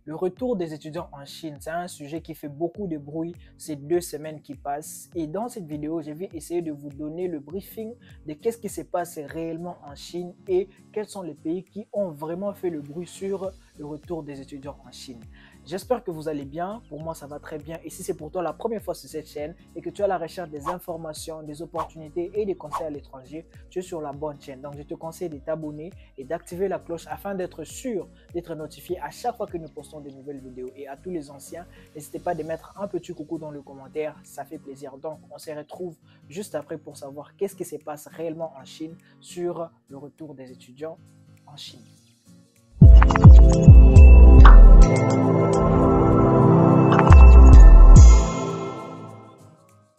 Le retour des étudiants en Chine, c'est un sujet qui fait beaucoup de bruit ces 2 semaines qui passent. Et dans cette vidéo, je vais essayer de vous donner le briefing de qu'est-ce qui s'est passé réellement en Chine et quels sont les pays qui ont vraiment fait le bruit sur le retour des étudiants en Chine. J'espère que vous allez bien. Pour moi, ça va très bien. Et si c'est pour toi la première fois sur cette chaîne et que tu as la recherche des informations, des opportunités et des conseils à l'étranger, tu es sur la bonne chaîne. Donc, je te conseille de t'abonner et d'activer la cloche afin d'être sûr d'être notifié à chaque fois que nous postons de nouvelles vidéos. Et à tous les anciens, n'hésitez pas de mettre un petit coucou dans le commentaire. Ça fait plaisir. Donc, on se retrouve juste après pour savoir qu'est-ce qui se passe réellement en Chine sur le retour des étudiants en Chine.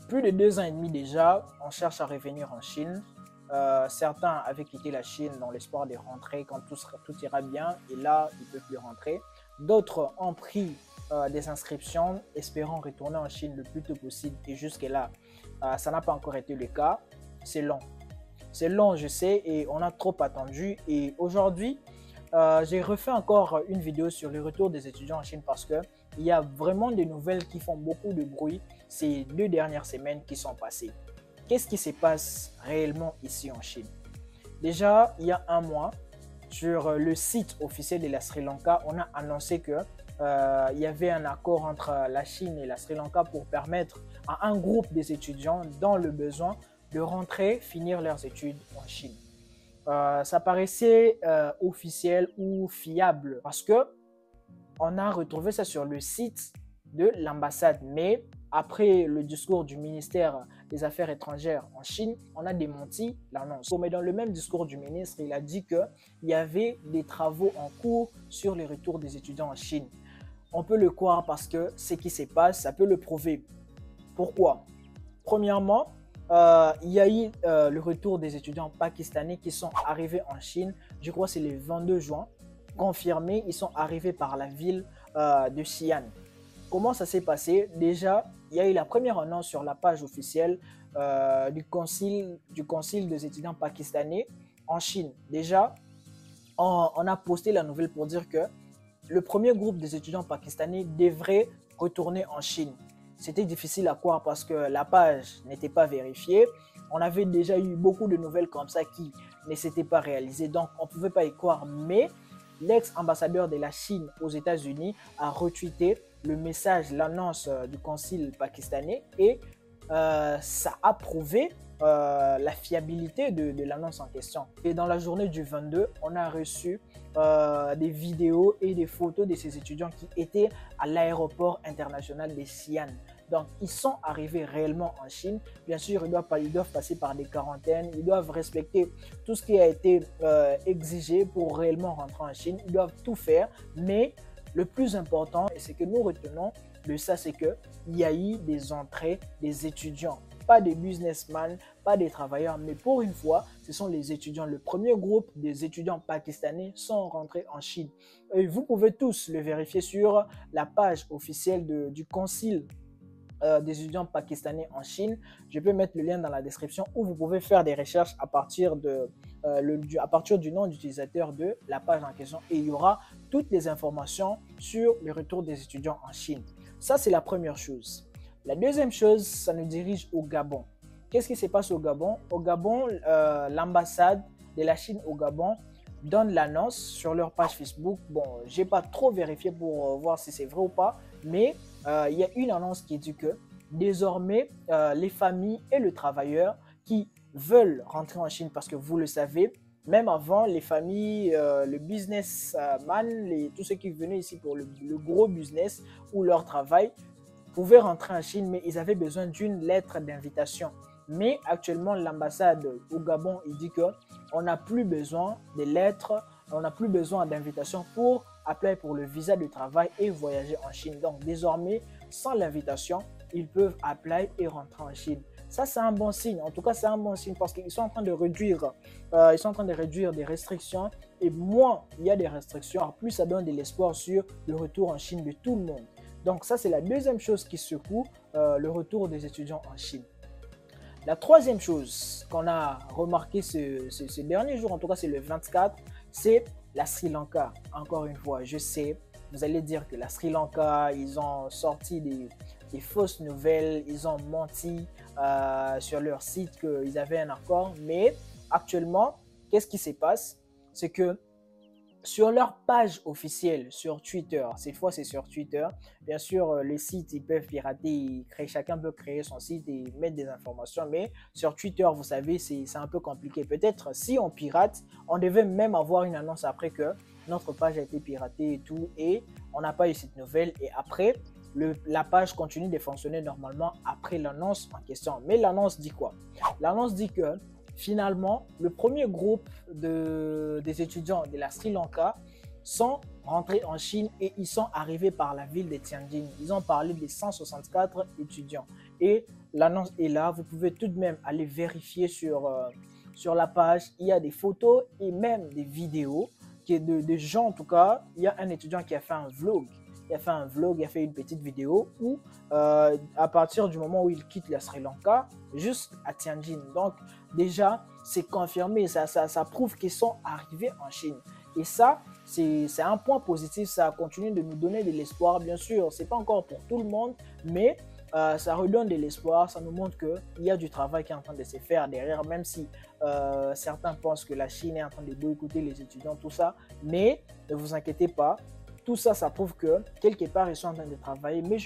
Plus de 2 ans et demi déjà, on cherche à revenir en Chine. Certains avaient quitté la Chine dans l'espoir de rentrer quand tout ira bien et là, ils ne peuvent plus rentrer. D'autres ont pris des inscriptions espérant retourner en Chine le plus tôt possible et jusque-là, ça n'a pas encore été le cas. C'est long. C'est long, je sais, et on a trop attendu. Et aujourd'hui, j'ai refait encore une vidéo sur le retour des étudiants en Chine parce qu'il y a vraiment des nouvelles qui font beaucoup de bruit ces 2 dernières semaines qui sont passées. Qu'est-ce qui se passe réellement ici en Chine? Déjà, il y a un mois, sur le site officiel de la Sri Lanka, on a annoncé que il y avait un accord entre la Chine et la Sri Lanka pour permettre à un groupe des étudiants dans le besoin de rentrer, finir leurs études en Chine. Ça paraissait officiel ou fiable parce que on a retrouvé ça sur le site de l'ambassade. Mais après le discours du ministère des Affaires étrangères en Chine, on a démenti l'annonce. Mais dans le même discours du ministre, il a dit qu'il y avait des travaux en cours sur les retours des étudiants en Chine. On peut le croire parce que ce qui se passe, ça peut le prouver. Pourquoi? Premièrement, il y a eu le retour des étudiants pakistanais qui sont arrivés en Chine, je crois que c'est le 22 juin, confirmé, ils sont arrivés par la ville de Xi'an. Comment ça s'est passé? Déjà, il y a eu la première annonce sur la page officielle du concile des étudiants pakistanais en Chine. Déjà, on a posté la nouvelle pour dire que le premier groupe des étudiants pakistanais devrait retourner en Chine. C'était difficile à croire parce que la page n'était pas vérifiée. On avait déjà eu beaucoup de nouvelles comme ça qui ne s'étaient pas réalisées, donc on ne pouvait pas y croire. Mais l'ex-ambassadeur de la Chine aux États-Unis a retweeté le message, l'annonce du concile pakistanais et ça a prouvé la fiabilité de l'annonce en question. Et dans la journée du 22, on a reçu des vidéos et des photos de ces étudiants qui étaient à l'aéroport international de Xi'an. Donc, ils sont arrivés réellement en Chine. Bien sûr, ils doivent passer par des quarantaines. Ils doivent respecter tout ce qui a été exigé pour réellement rentrer en Chine. Ils doivent tout faire. Mais le plus important, et ce que nous retenons de ça, c'est qu'il y a eu des entrées des étudiants. Pas des businessmen, pas des travailleurs, mais pour une fois, ce sont les étudiants. Le premier groupe des étudiants pakistanais sont rentrés en Chine. Et vous pouvez tous le vérifier sur la page officielle du concile des étudiants pakistanais en Chine. Je peux mettre le lien dans la description où vous pouvez faire des recherches à partir du nom d'utilisateur de la page en question et il y aura toutes les informations sur le retour des étudiants en Chine. Ça, c'est la première chose. La deuxième chose, ça nous dirige au Gabon. Qu'est-ce qui se passe au Gabon? Au Gabon, l'ambassade de la Chine au Gabon donne l'annonce sur leur page Facebook. Bon, je n'ai pas trop vérifié pour voir si c'est vrai ou pas, mais il y a une annonce qui dit que désormais, les familles et le travailleur qui veulent rentrer en Chine, parce que vous le savez, même avant, les familles, le businessman, tous ceux qui venaient ici pour le gros business ou leur travail, pouvaient rentrer en Chine, mais ils avaient besoin d'une lettre d'invitation. Mais actuellement, l'ambassade au Gabon, il dit qu'on n'a plus besoin de lettres, on n'a plus besoin d'invitation pour appeler pour le visa de travail et voyager en Chine. Donc désormais, sans l'invitation, ils peuvent appeler et rentrer en Chine. Ça, c'est un bon signe. En tout cas, c'est un bon signe parce qu'ils sont en train de réduire, des restrictions. Et moins il y a des restrictions, plus ça donne de l'espoir sur le retour en Chine de tout le monde. Donc ça, c'est la deuxième chose qui secoue le retour des étudiants en Chine. La troisième chose qu'on a remarqué ces derniers jours, en tout cas c'est le 24, c'est la Sri Lanka. Encore une fois, je sais, vous allez dire que la Sri Lanka, ils ont sorti des fausses nouvelles, ils ont menti sur leur site qu'ils avaient un accord. Mais actuellement, qu'est-ce qui se passe? C'est que sur leur page officielle sur Twitter, cette fois c'est sur Twitter, bien sûr les sites ils peuvent pirater, chacun peut créer son site et mettre des informations, mais sur Twitter vous savez c'est un peu compliqué. Peut-être si on pirate, on devait même avoir une annonce après que notre page a été piratée et tout, et on n'a pas eu cette nouvelle, et après la page continue de fonctionner normalement après l'annonce en question. Mais l'annonce dit quoi? L'annonce dit que finalement, le premier groupe des étudiants de la Sri Lanka sont rentrés en Chine et ils sont arrivés par la ville de Tianjin. Ils ont parlé de 164 étudiants. Et l'annonce est là, vous pouvez tout de même aller vérifier sur la page. Il y a des photos et même des vidéos de gens en tout cas. Il y a un étudiant qui a fait un vlog. Il a fait une petite vidéo où à partir du moment où il quitte la Sri Lanka jusqu'à Tianjin. Donc déjà c'est confirmé, ça prouve qu'ils sont arrivés en Chine. Et ça c'est un point positif, ça continue de nous donner de l'espoir. Bien sûr, c'est pas encore pour tout le monde, mais ça redonne de l'espoir, ça nous montre qu'il y a du travail qui est en train de se faire derrière, même si certains pensent que la Chine est en train de boycotter les étudiants, tout ça. Mais ne vous inquiétez pas, tout ça, ça prouve que quelque part, ils sont en train de travailler. Mais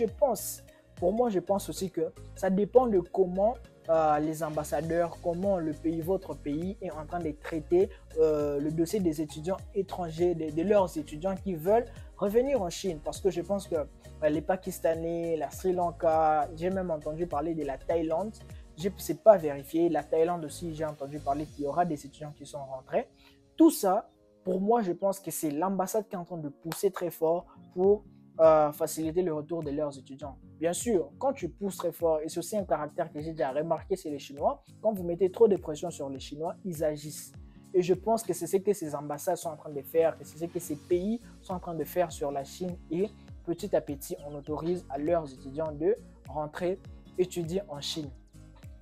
pour moi, je pense aussi que ça dépend de comment les ambassadeurs, comment votre pays est en train de traiter le dossier des étudiants étrangers, de leurs étudiants qui veulent revenir en Chine. Parce que je pense que les Pakistanais, la Sri Lanka, j'ai même entendu parler de la Thaïlande. Je ne sais pas vérifier. La Thaïlande aussi, j'ai entendu parler qu'il y aura des étudiants qui sont rentrés. Tout ça, pour moi, je pense que c'est l'ambassade qui est en train de pousser très fort pour faciliter le retour de leurs étudiants. Bien sûr, quand tu pousses très fort, et c'est aussi un caractère que j'ai déjà remarqué chez les Chinois, quand vous mettez trop de pression sur les Chinois, ils agissent. Et je pense que c'est ce que ces ambassades sont en train de faire, que c'est ce que ces pays sont en train de faire sur la Chine. Et petit à petit, on autorise à leurs étudiants de rentrer étudier en Chine.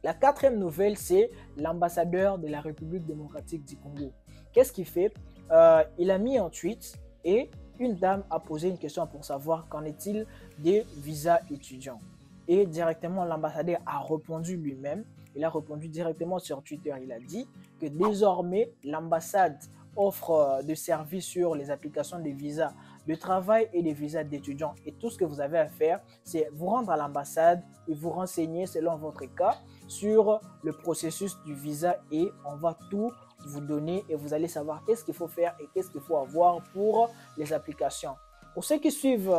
La quatrième nouvelle, c'est l'ambassadeur de la République démocratique du Congo. Qu'est-ce qu'il fait? Il a mis un tweet et une dame a posé une question pour savoir qu'en est-il des visas étudiants. Et directement, l'ambassadeur a répondu lui-même. Il a répondu directement sur Twitter. Il a dit que désormais, l'ambassade offre des services sur les applications de visas de travail et des visas d'étudiants. Et tout ce que vous avez à faire, c'est vous rendre à l'ambassade et vous renseigner selon votre cas sur le processus du visa et on va tout vous donner et vous allez savoir qu'est-ce qu'il faut faire et qu'est-ce qu'il faut avoir pour les applications. Pour ceux qui suivent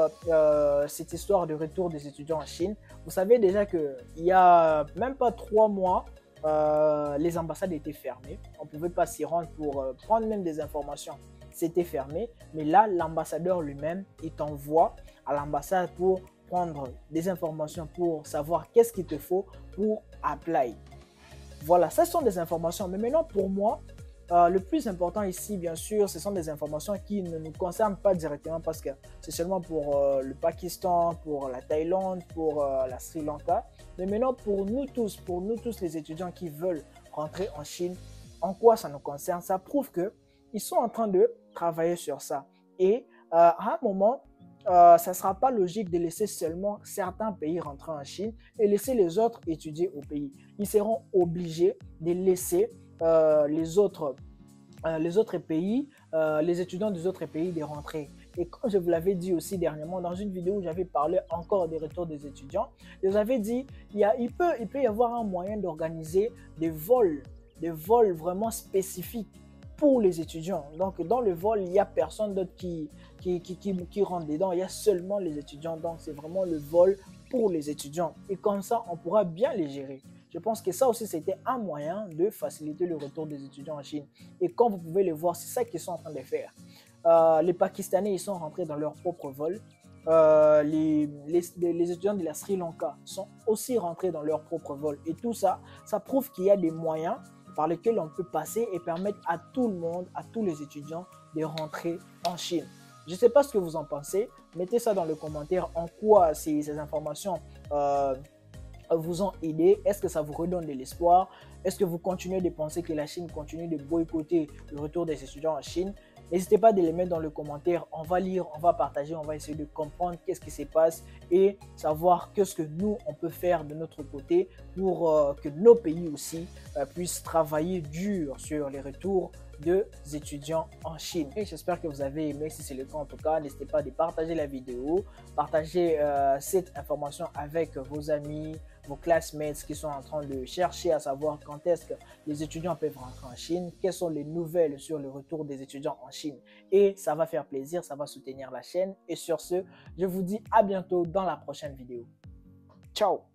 cette histoire de retour des étudiants en Chine, vous savez déjà qu'il n'y a même pas 3 mois, les ambassades étaient fermées. On ne pouvait pas s'y rendre pour prendre même des informations. C'était fermé. Mais là, l'ambassadeur lui-même, il t'envoie à l'ambassade pour prendre des informations, pour savoir qu'est-ce qu'il te faut pour apply. Voilà, ce sont des informations. Mais maintenant, pour moi, le plus important ici, bien sûr, ce sont des informations qui ne nous concernent pas directement parce que c'est seulement pour le Pakistan, pour la Thaïlande, pour la Sri Lanka. Mais maintenant, pour nous tous les étudiants qui veulent rentrer en Chine, en quoi ça nous concerne? Ça prouve qu'ils sont en train de travailler sur ça. Et à un moment, ça ne sera pas logique de laisser seulement certains pays rentrer en Chine et laisser les autres étudier au pays. Ils seront obligés de laisser les autres pays, les étudiants des autres pays de rentrer. Et comme je vous l'avais dit aussi dernièrement dans une vidéo où j'avais parlé encore des retours des étudiants, je vous avais dit il peut y avoir un moyen d'organiser des vols vraiment spécifiques pour les étudiants. Donc dans le vol, il n'y a personne d'autre qui rentre dedans, il y a seulement les étudiants. Donc c'est vraiment le vol pour les étudiants. Et comme ça, on pourra bien les gérer. Je pense que ça aussi, c'était un moyen de faciliter le retour des étudiants en Chine. Et comme vous pouvez le voir, c'est ça qu'ils sont en train de faire. Les Pakistanais, ils sont rentrés dans leur propre vol. Les étudiants de la Sri Lanka sont aussi rentrés dans leur propre vol. Et tout ça, ça prouve qu'il y a des moyens par lesquels on peut passer et permettre à tout le monde, à tous les étudiants de rentrer en Chine. Je ne sais pas ce que vous en pensez. Mettez ça dans les commentaires en quoi ces informations vous ont aidé. Est-ce que ça vous redonne de l'espoir? Est-ce que vous continuez de penser que la Chine continue de boycotter le retour des étudiants en Chine? N'hésitez pas de les mettre dans le commentaire. On va lire, on va partager, on va essayer de comprendre qu'est-ce qui se passe et savoir qu'est-ce que nous, on peut faire de notre côté pour que nos pays aussi puissent travailler dur sur les retours des étudiants en Chine. Et j'espère que vous avez aimé. Si c'est le cas, en tout cas, n'hésitez pas de partager la vidéo, partager cette information avec vos amis, vos classmates qui sont en train de chercher à savoir quand est-ce que les étudiants peuvent rentrer en Chine, quelles sont les nouvelles sur le retour des étudiants en Chine. Et ça va faire plaisir, ça va soutenir la chaîne. Et sur ce, je vous dis à bientôt dans la prochaine vidéo. Ciao!